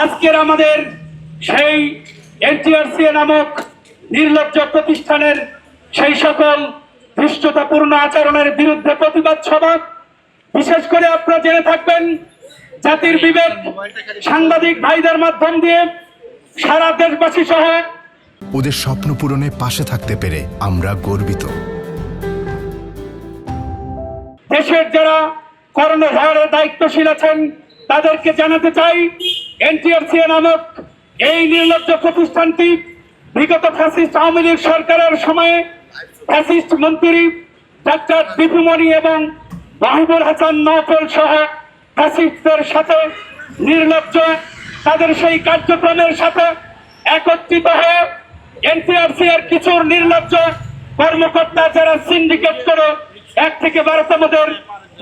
আজকের আমাদের সেই এনটিআরসি নামক নির্লজ্জ প্রতিষ্ঠানের সেই সকল ধৃষ্টতাপূর্ণ আচরণের বিরুদ্ধে প্রতিবাদ সভা, বিশেষ করে আপনারা জেনে থাকবেন জাতির বিবেক সাংবাদিক ভাইদের মাধ্যম দিয়ে সারা দেশবাসী সহ ওদের স্বপ্ন পূরণে পাশে থাকতে পেরে আমরা গর্বিত। দেশের যারা কর্ণধারে দায়িত্বশীল আছেন তাদেরকে জানাতে চাই, এনটিআরসি নামক এই নির্লজ্জ প্রতিষ্ঠানটি বিগত ফ্যাসিস্ট আওয়ামী লীগ সরকারের সময়ে ফ্যাসিস্ট মন্ত্রী ডাক্তার দীপু মনি এবং মাহবুবুল হাসান নওফল সহ ফ্যাসিস্টদের সাথে নির্লজ্জ তাদের সেই কার্যক্রমের সাথে একত্রিত হয়ে এনটিআরসি এর কিছু নির্লজ্জ কর্মকর্তা যারা সিন্ডিকেট করে 1 থেকে 12তমদের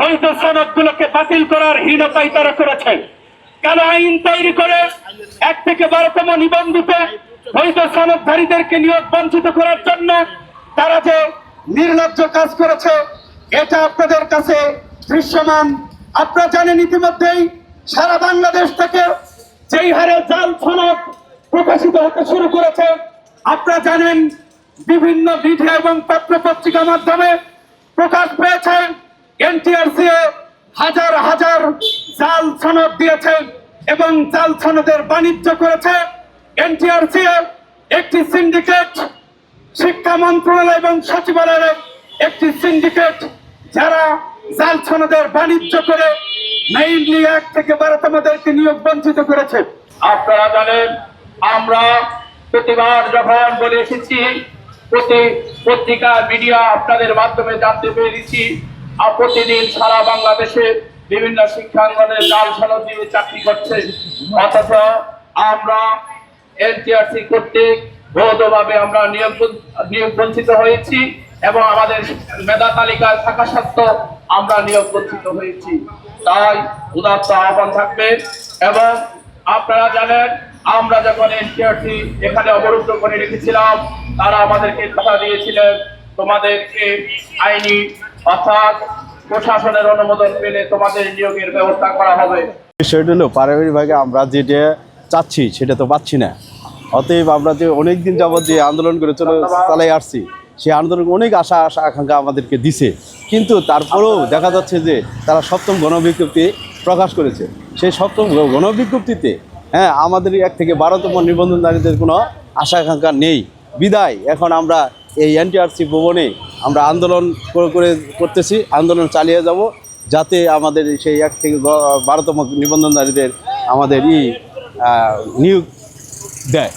বৈধ সনদগুলোকে বাতিল করার হীনতাই তারা করেছে। কালো আইন তৈরি করে 1 থেকে 12তম নিবন্ধিত বৈধ সনদধারীদেরকে নিয়োগ বঞ্চিত করার জন্য তারা যে নির্লজ্জ কাজ করেছে এটা আপনাদের কাছে দৃশ্যমান। আপনারা জানেন ইতিমধ্যেই সারা বাংলাদেশ থেকে যেই হারে জাল সনদ প্রকাশিত হতে শুরু করেছে, আপনারা জানেন বিভিন্ন মিডিয়া এবং পত্র পত্রিকার মাধ্যমে প্রকাশ পেয়েছে এনটিআরসি হাজার হাজার জাল সনদ দিয়েছে এবং জাল সনদের বাণিজ্য করেছে। এনটিআরসি একটি সিন্ডিকেট, শিক্ষা মন্ত্রণালয় এবং সচিবালয়ের একটি সিন্ডিকেট যারা জাল সনদের বাণিজ্য করে মেইনলি 1 থেকে 12তমদেরকে নিয়োগ বঞ্চিত করেছে। আপনারা জানেন আমরা প্রতিবার যখন বলে এসেছি, প্রতি পত্রিকা মিডিয়া আপনাদের মাধ্যমে জানতে পেরেছি, প্রতিদিন সারা বাংলাদেশে বিভিন্ন শিক্ষাঙ্গনের জাল সনদ দিয়ে চাকরি করছে, অথচ আমরা এনটিআরসি কর্তৃক বৈধভাবে আমরা নিয়োগ বঞ্চিত হয়েছি এবং আমাদের মেধা তালিকায় থাকা সত্ত্বেও আমরা নিয়োগ বঞ্চিত হয়েছি। তাই উদাত্ত আহ্বান থাকবে। এবং আপনারা জানেন আমরা যখন এনটিআরসি এখানে অবরুদ্ধ করে রেখেছিলাম, তারা আমাদেরকে কথা দিয়েছিলেন তোমাদেরকে আইনি অর্থাৎ প্রশাসনের অনুমোদন পেলে তোমাদের নিয়োগের ব্যবস্থা করা হবে। সেটা হলো পারিবারিকভাবে আমরা যেটা চাচ্ছি সেটা তো পাচ্ছি না। অতএব আমরা যে অনেকদিন যাবৎ যে আন্দোলন করে চালাই আসছি, সেই আন্দোলন অনেক আশা আকাঙ্ক্ষা আমাদেরকে দিছে, কিন্তু তারপরেও দেখা যাচ্ছে যে তারা 7ম গণবিজ্ঞপ্তি প্রকাশ করেছে। সেই 7ম গণবিজ্ঞপ্তিতে আমাদের 1 থেকে 12তম নিবন্ধনধারীদের কোনো আশা আকাঙ্ক্ষা নেই। বিদায় এখন আমরা এই এনটিআরসি ভবনে আমরা আন্দোলন করতেছি, আন্দোলন চালিয়ে যাব যাতে আমাদের সেই 1 থেকে 12তম নিবন্ধনধারীদের আমাদের নিয়োগ দেয়।